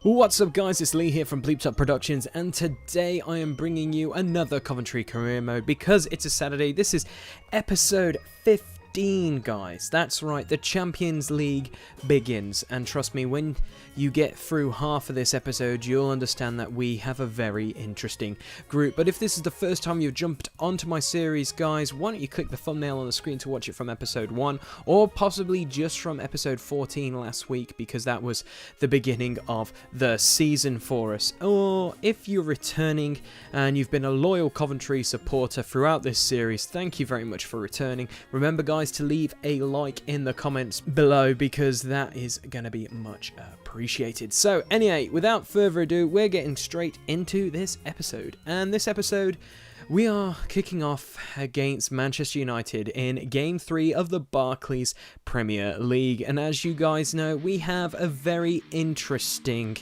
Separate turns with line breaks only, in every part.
What's up guys, it's Lee here from Bleeped Up Productions, and today I am bringing you another Coventry career mode because it's a Saturday. This is episode 15 guys, that's right, the Champions League begins, and trust me, when you get through half of this episode you'll understand that we have a very interesting group. But if this is the first time you've jumped onto my series guys, why don't you click the thumbnail on the screen to watch it from episode 1 or possibly just from episode 14 last week, because that was the beginning of the season for us. Or if you're returning and you've been a loyal Coventry supporter throughout this series, thank you very much for returning. Remember guys to leave a like in the comments below because that is going to be much appreciated. So anyway, without further ado, we're getting straight into this episode. And this episode, we are kicking off against Manchester United in Game 3 of the Barclays Premier League. And as you guys know, we have a very interesting,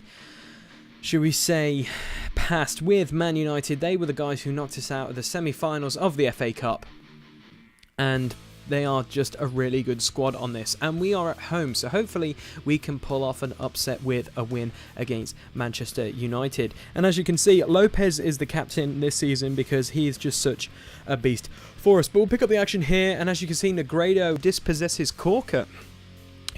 should we say, past with Man United. They were the guys who knocked us out of the semi-finals of the FA Cup. And they are just a really good squad on this, and we are at home, so hopefully we can pull off an upset with a win against Manchester United. And as you can see, Lopez is the captain this season because he is just such a beast for us. But we'll pick up the action here, and as you can see, Negredo dispossesses Corker,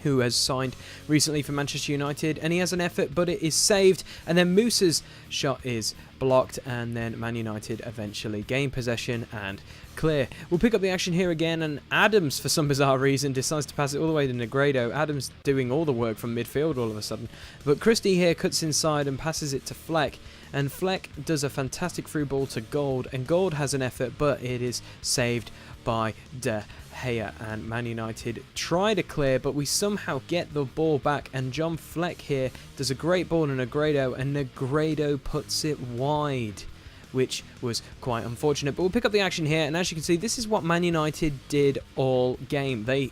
who has signed recently for Manchester United, and he has an effort but it is saved, and then Musa's shot is blocked, and then Man United eventually gain possession and clear. We'll pick up the action here again, and Adams for some bizarre reason decides to pass it all the way to Negredo. Adams doing all the work from midfield all of a sudden, but Christie here cuts inside and passes it to Fleck, and Fleck does a fantastic through ball to Gold, and Gold has an effort but it is saved by De Gea, and Man United try to clear, but we somehow get the ball back, and John Fleck here does a great ball to Negredo, and Negredo puts it wide, which was quite unfortunate. But we'll pick up the action here, and as you can see, this is what Man United did all game. They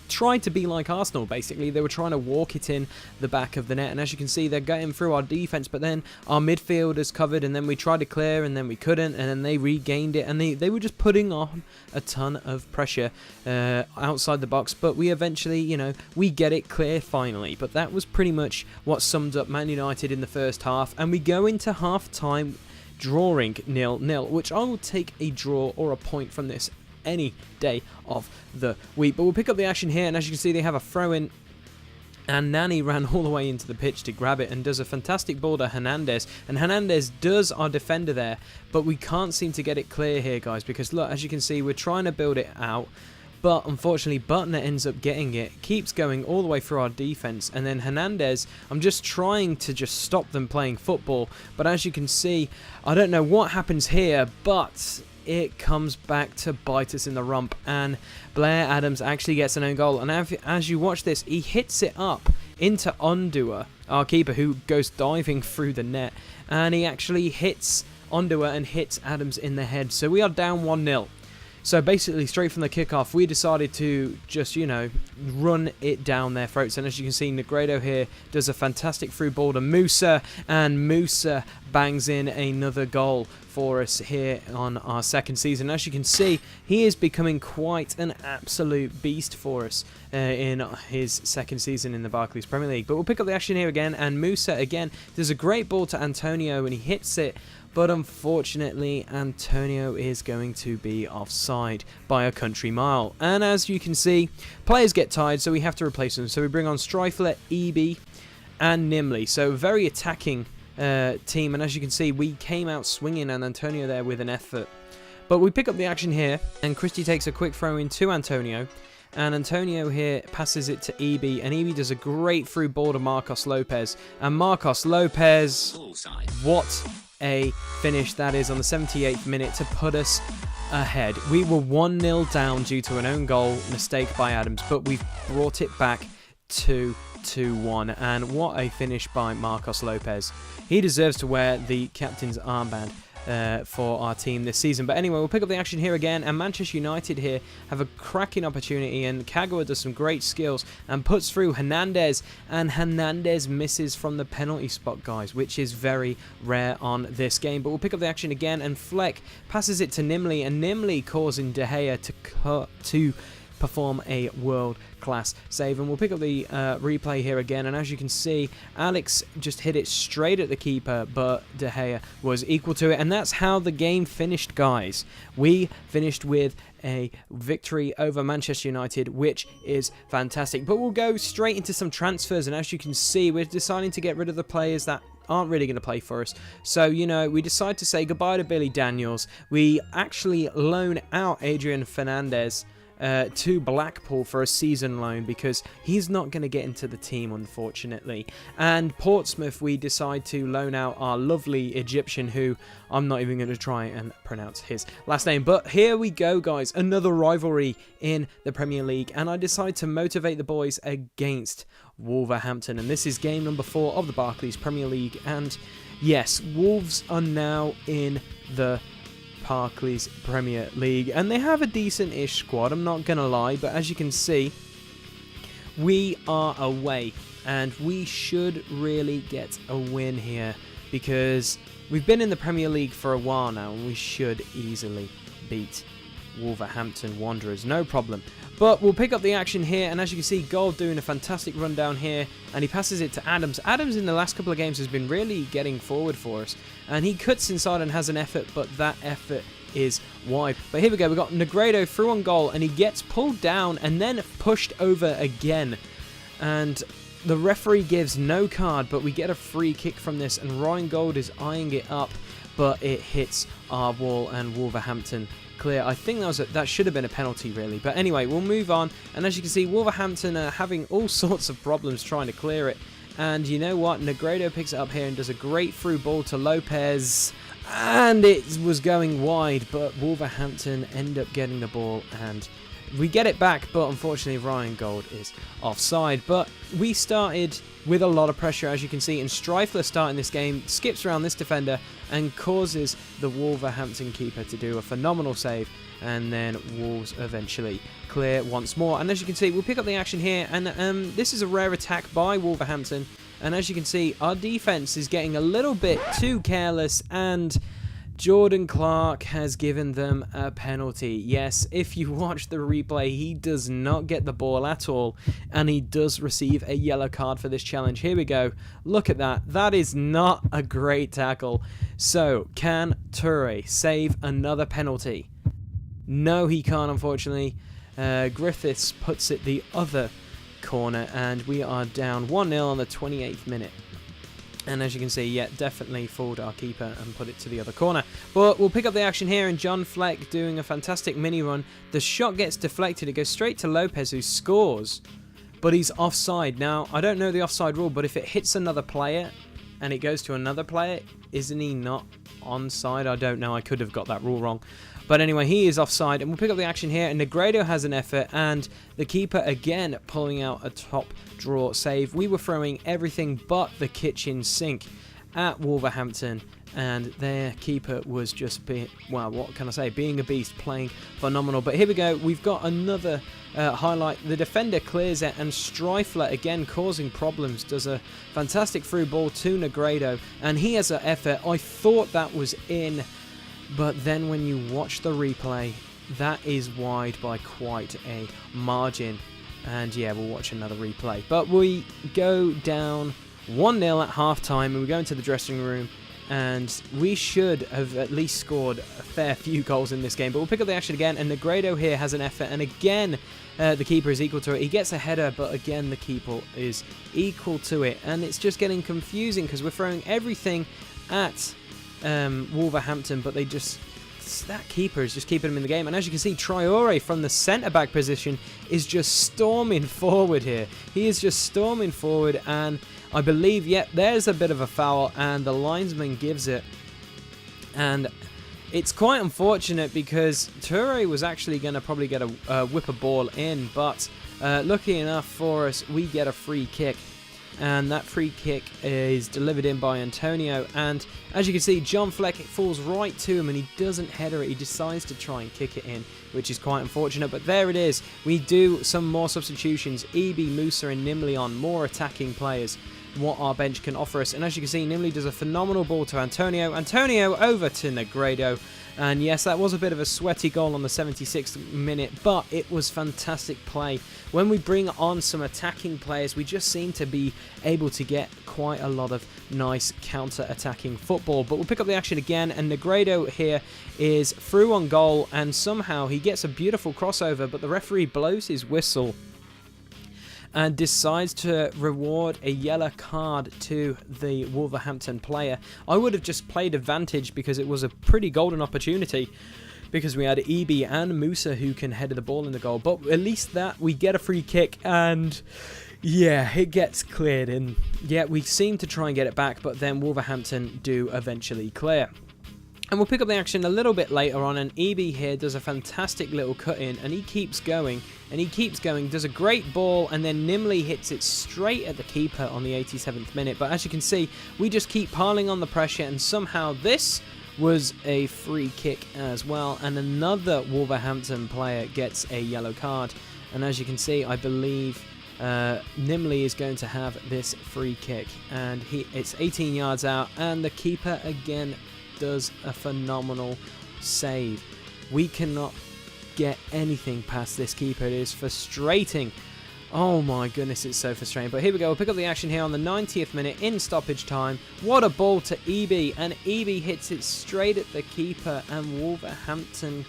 tried to be like Arsenal, basically. They were trying to walk it in the back of the net, and as you can see, they're getting through our defense, but then our midfielders covered, and then we tried to clear, and then we couldn't, and then they regained it, and they were just putting on a ton of pressure outside the box. But we eventually, you know, we get it clear finally. But that was pretty much what summed up Man United in the first half, and we go into half time drawing 0-0, which I will take a draw or a point from this any day of the week. But we'll pick up the action here, and as you can see, they have a throw in, and Nani ran all the way into the pitch to grab it and does a fantastic ball to Hernandez, and Hernandez does our defender there, but we can't seem to get it clear here guys, because look, as you can see, we're trying to build it out, but unfortunately Butner ends up getting it, keeps going all the way through our defense, and then Hernandez, I'm just trying to just stop them playing football, but as you can see, I don't know what happens here, but it comes back to bite us in the rump, and Blair Adams actually gets an own goal. And as you watch this, he hits it up into Ondua, our keeper, who goes diving through the net, and he actually hits Ondua and hits Adams in the head. So we are down 1-0. So basically, straight from the kickoff, we decided to just, you know, run it down their throats. And as you can see, Negredo here does a fantastic through ball to Musa, and Musa bangs in another goal for us here on our second season. As you can see, he is becoming quite an absolute beast for us in his second season in the Barclays Premier League. But we'll pick up the action here again, and Musa again does a great ball to Antonio, and he hits it, but unfortunately Antonio is going to be offside by a country mile. And as you can see, players get tired, so we have to replace them. So we bring on Streifler, EB and Nimley. So very attacking team, and as you can see, we came out swinging, and Antonio there with an effort. But we pick up the action here, and Christie takes a quick throw in to Antonio, and Antonio here passes it to EB, and EB does a great through ball to Marcos Lopez, and Marcos Lopez, what a finish that is on the 78th minute to put us ahead. We were 1-0 down due to an own goal mistake by Adams, but we've brought it back to 2-1, and what a finish by Marcos Lopez. He deserves to wear the captain's armband for our team this season. But anyway, we'll pick up the action here again, and Manchester United here have a cracking opportunity, and Kagawa does some great skills and puts through Hernandez, and Hernandez misses from the penalty spot, guys, which is very rare on this game. But we'll pick up the action again, and Fleck passes it to Nimley, and Nimley causing De Gea to perform a world-class save. And we'll pick up the replay here again, and as you can see, Alex just hit it straight at the keeper, but De Gea was equal to it, and that's how the game finished, guys. We finished with a victory over Manchester United, which is fantastic. But we'll go straight into some transfers, and as you can see, we're deciding to get rid of the players that aren't really going to play for us. So, you know, we decide to say goodbye to Billy Daniels. We actually loan out Adrian Fernandez to Blackpool for a season loan because he's not going to get into the team, unfortunately. And Portsmouth, we decide to loan out our lovely Egyptian, who I'm not even going to try and pronounce his last name. But here we go, guys, another rivalry in the Premier League, and I decide to motivate the boys against Wolverhampton, and this is game number 4 of the Barclays Premier League. And yes, Wolves are now in the Barclays Premier League, and they have a decent-ish squad, I'm not gonna lie, but as you can see, we are away, and we should really get a win here because we've been in the Premier League for a while now, and we should easily beat Wolverhampton Wanderers, no problem. But we'll pick up the action here, and as you can see, Gold doing a fantastic run down here, and he passes it to Adams. Adams in the last couple of games has been really getting forward for us, and he cuts inside and has an effort, but that effort is wide. But here we go, we've got Negredo through on goal, and he gets pulled down and then pushed over again. And the referee gives no card, but we get a free kick from this, and Ryan Gold is eyeing it up, but it hits our wall, and Wolverhampton clear. I think that should have been a penalty, really. But anyway, we'll move on. And as you can see, Wolverhampton are having all sorts of problems trying to clear it. And you know what? Negredo picks it up here and does a great through ball to Lopez. And it was going wide, but Wolverhampton end up getting the ball, and we get it back, but unfortunately Ryan Gold is offside. But we started with a lot of pressure, as you can see, and Streifler starting this game skips around this defender and causes the Wolverhampton keeper to do a phenomenal save, and then Wolves eventually clear once more. And as you can see, we'll pick up the action here, and this is a rare attack by Wolverhampton, and as you can see, our defense is getting a little bit too careless, and Jordan Clark has given them a penalty. Yes, if you watch the replay, he does not get the ball at all, and he does receive a yellow card for this challenge. Here we go. Look at that. That is not a great tackle. So, can Toure save another penalty? No, he can't, unfortunately. Griffiths puts it the other corner, and we are down 1-0 on the 28th minute. And as you can see, yeah, definitely fooled our keeper and put it to the other corner. But we'll pick up the action here, and John Fleck doing a fantastic mini run. The shot gets deflected. It goes straight to Lopez, who scores, but he's offside. Now, I don't know the offside rule, but if it hits another player and it goes to another player, isn't he not onside? I don't know. I could have got that rule wrong. But anyway, he is offside, and we'll pick up the action here, and Negredo has an effort, and the keeper again pulling out a top draw save. We were throwing everything but the kitchen sink at Wolverhampton, and their keeper was just being, well, what can I say, being a beast, playing phenomenal. But here we go, we've got another highlight. The defender clears it, and Streifler again causing problems, does a fantastic through ball to Negredo, and he has an effort. I thought that was in, but then when you watch the replay, that is wide by quite a margin. And yeah, we'll watch another replay. But we go down 1-0 at half-time, and we go into the dressing room, and we should have at least scored a fair few goals in this game. But we'll pick up the action again, and Negredo here has an effort, and again, the keeper is equal to it. He gets a header, but again, the keeper is equal to it. And it's just getting confusing because we're throwing everything at Wolverhampton, but that keeper is just keeping him in the game. And as you can see, Traore from the centre-back position is just storming forward here. He is just storming forward, and I believe, yep, there's a bit of a foul, and the linesman gives it. And it's quite unfortunate because Toure was actually going to probably get a whip a ball in, but lucky enough for us, we get a free kick. and that free kick is delivered in by Antonio, and as you can see, John Fleck, it falls right to him and he doesn't header it. He decides to try and kick it in, which is quite unfortunate, but there it is. We do some more substitutions. Eby, Musa and Nimley on, more attacking players, what our bench can offer us. And as you can see, Nimley does a phenomenal ball to Antonio. Antonio over to Negredo. And yes, that was a bit of a sweaty goal on the 76th minute, but it was fantastic play. When we bring on some attacking players, we just seem to be able to get quite a lot of nice counter-attacking football. But we'll pick up the action again, and Negredo here is through on goal, and somehow he gets a beautiful crossover, but the referee blows his whistle and decides to reward a yellow card to the Wolverhampton player. I would have just played advantage because it was a pretty golden opportunity, because we had Eby and Musa who can header the ball in the goal. But at least that we get a free kick, and yeah, it gets cleared. And yeah, we seem to try and get it back, but then Wolverhampton do eventually clear. And we'll pick up the action a little bit later on, and Eby here does a fantastic little cut-in, and he keeps going, does a great ball, and then Nimley hits it straight at the keeper on the 87th minute. But as you can see, we just keep piling on the pressure, and somehow this was a free kick as well, and another Wolverhampton player gets a yellow card. And as you can see, I believe Nimley is going to have this free kick, and it's 18 yards out, and the keeper again does a phenomenal save. We cannot get anything past this keeper. It is frustrating. Oh my goodness, it's so frustrating. But here we go. We'll pick up the action here on the 90th minute in stoppage time. What a ball to Eby, and Eby hits it straight at the keeper, and Wolverhampton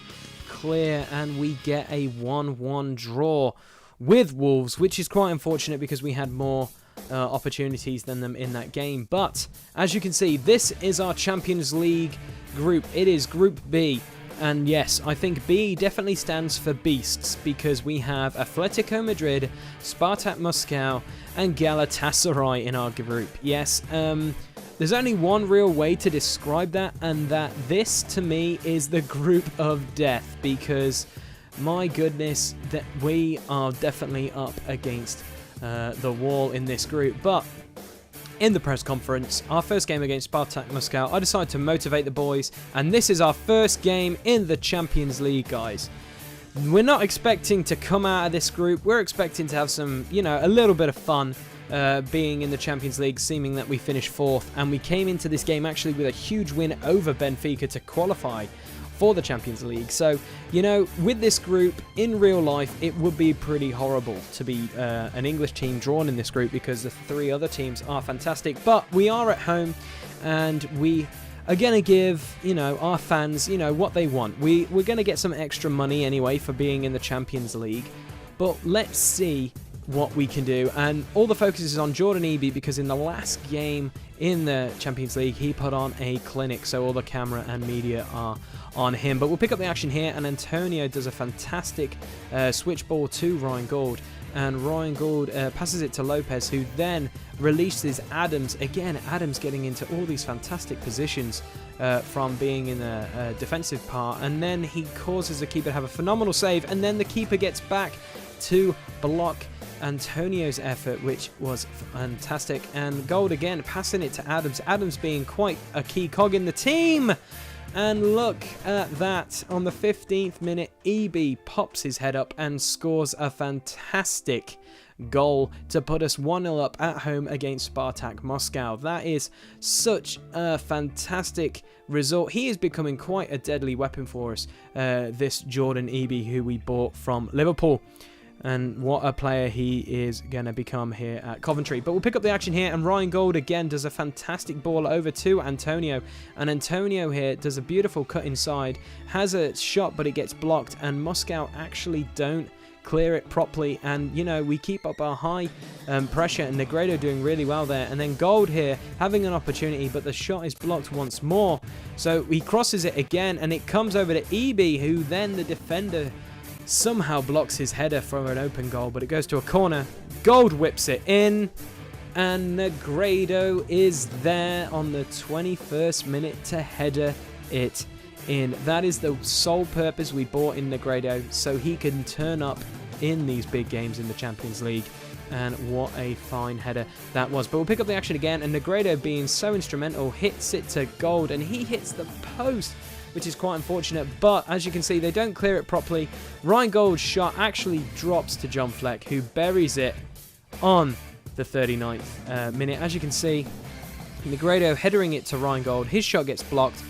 clear, and we get a 1-1 draw with Wolves, which is quite unfortunate because we had more opportunities than them in that game. But as you can see, this is our Champions League group. It is Group B, and yes, I think B definitely stands for beasts, because we have Atletico Madrid, Spartak Moscow and Galatasaray in our group. Yes, there's only one real way to describe that, and that this to me is the group of death, because my goodness, that we are definitely up against the wall in this group. But in the press conference, our first game against Spartak Moscow, I decided to motivate the boys, and this is our first game in the Champions League, guys. We're not expecting to come out of this group. We're expecting to have some, a little bit of fun being in the Champions League, seeming that we finished 4th, and we came into this game actually with a huge win over Benfica to qualify for the Champions League. So, with this group, in real life, it would be pretty horrible to be an English team drawn in this group, because the 3 other teams are fantastic. But we are at home, and we are going to give, our fans, what they want. We're going to get some extra money anyway for being in the Champions League. But let's see what we can do. And all the focus is on Jordan Eby, because in the last game in the Champions League, he put on a clinic, so all the camera and media are on him. But we'll pick up the action here, and Antonio does a fantastic switch ball to Ryan Gould, and Ryan Gould passes it to Lopez, who then releases Adams. Again, Adams getting into all these fantastic positions from being in the defensive part, and then he causes the keeper to have a phenomenal save, and then the keeper gets back to block Antonio's effort, which was fantastic. And Gold again passing it to Adams, Adams being quite a key cog in the team. And look at that, on the 15th minute, Eby pops his head up and scores a fantastic goal to put us 1-0 up at home against Spartak Moscow. That is such a fantastic result. He is becoming quite a deadly weapon for us, this Jordan Eby, who we bought from Liverpool. And what a player he is going to become here at Coventry. But we'll pick up the action here, and Ryan Gould again does a fantastic ball over to Antonio. And Antonio here does a beautiful cut inside, has a shot, but it gets blocked, and Moscow actually don't clear it properly. And, we keep up our high pressure, and Negredo doing really well there. And then Gould here having an opportunity, but the shot is blocked once more. So he crosses it again, and it comes over to Eby, who then the defender somehow blocks his header from an open goal, but it goes to a corner. Gould whips it in, and Negredo is there on the 21st minute to header it in. That is the sole purpose we bought in Negredo, so he can turn up in these big games in the Champions League. And what a fine header that was. But we'll pick up the action again, and Negredo, being so instrumental, hits it to gold, and he hits the post, which is quite unfortunate. But as you can see, they don't clear it properly. Ryan Gold's shot actually drops to John Fleck, who buries it on the 39th minute. As you can see, Negredo headering it to Ryan Gold. His shot gets blocked.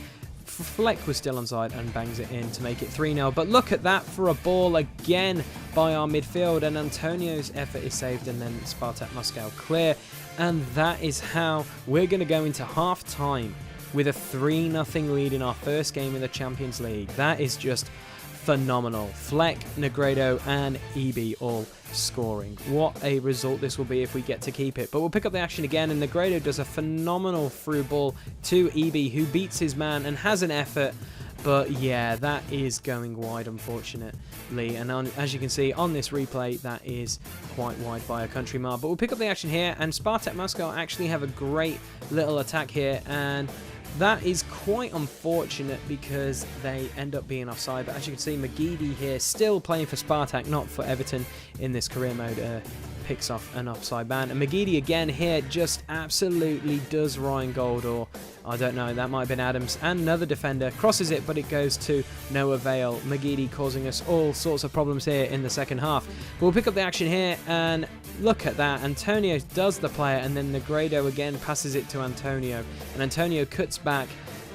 Fleck was still onside and bangs it in to make it 3-0. But look at that for a ball again by our midfield, and Antonio's effort is saved, and then Spartak Moscow clear. And that is how we're going to go into half-time with a 3-0 lead in our first game in the Champions League. That is just phenomenal. Fleck, Negredo, and EB all scoring. What a result this will be if we get to keep it. But we'll pick up the action again, and Negredo does a phenomenal through ball to EB, who beats his man and has an effort. But yeah, that is going wide, unfortunately. And as you can see on this replay, that is quite wide by a country mile. But we'll pick up the action here, and Spartak Moscow actually have a great little attack here, and that is quite unfortunate because they end up being offside. But as you can see, McGeady here still playing for Spartak, not for Everton in this career mode, picks off an offside ban. And McGeady again here just absolutely does Ryan Gold, or I don't know, that might have been Adams. And another defender crosses it, but it goes to no avail. McGeady causing us all sorts of problems here in the second half. But we'll pick up the action here, and look at that. Antonio does the player, and then Negredo again passes it to Antonio. And Antonio cuts back,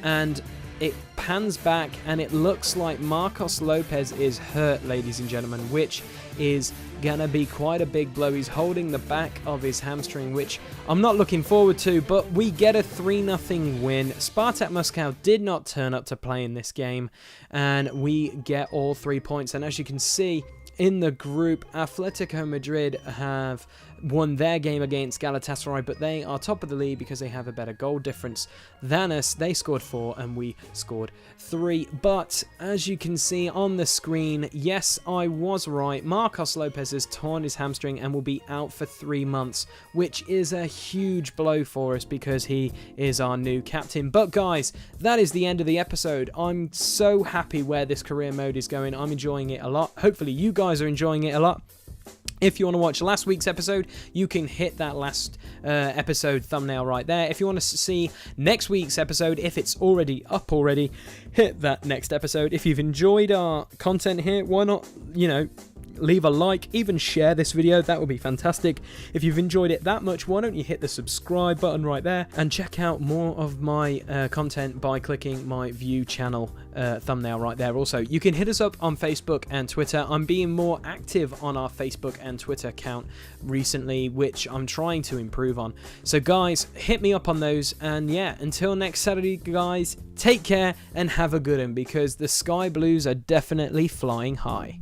and it pans back, and it looks like Marcos Lopez is hurt, ladies and gentlemen, which is gonna be quite a big blow. He's holding the back of his hamstring, which I'm not looking forward to, but we get a 3-0 win. Spartak Moscow did not turn up to play in this game, and we get all 3 points. And as you can see in the group, Atletico Madrid have won their game against Galatasaray, but they are top of the league because they have a better goal difference than us. They scored 4 and we scored 3. But as you can see on the screen, yes, I was right. Marcos Lopez has torn his hamstring and will be out for 3 months, which is a huge blow for us because he is our new captain. But guys, that is the end of the episode. I'm so happy where this career mode is going. I'm enjoying it a lot. Hopefully you guys are enjoying it a lot. If you want to watch last week's episode, you can hit that last episode thumbnail right there. If you want to see next week's episode, if it's already up already, hit that next episode. If you've enjoyed our content here, why not, leave a like, even share this video. That would be fantastic. If you've enjoyed it that much, why don't you hit the subscribe button right there and check out more of my content by clicking my view channel thumbnail right there. Also, you can hit us up on Facebook and Twitter. I'm being more active on our Facebook and Twitter account recently, which I'm trying to improve on. So guys, hit me up on those, and yeah, until next Saturday guys, take care and have a good one, because the Sky Blues are definitely flying high.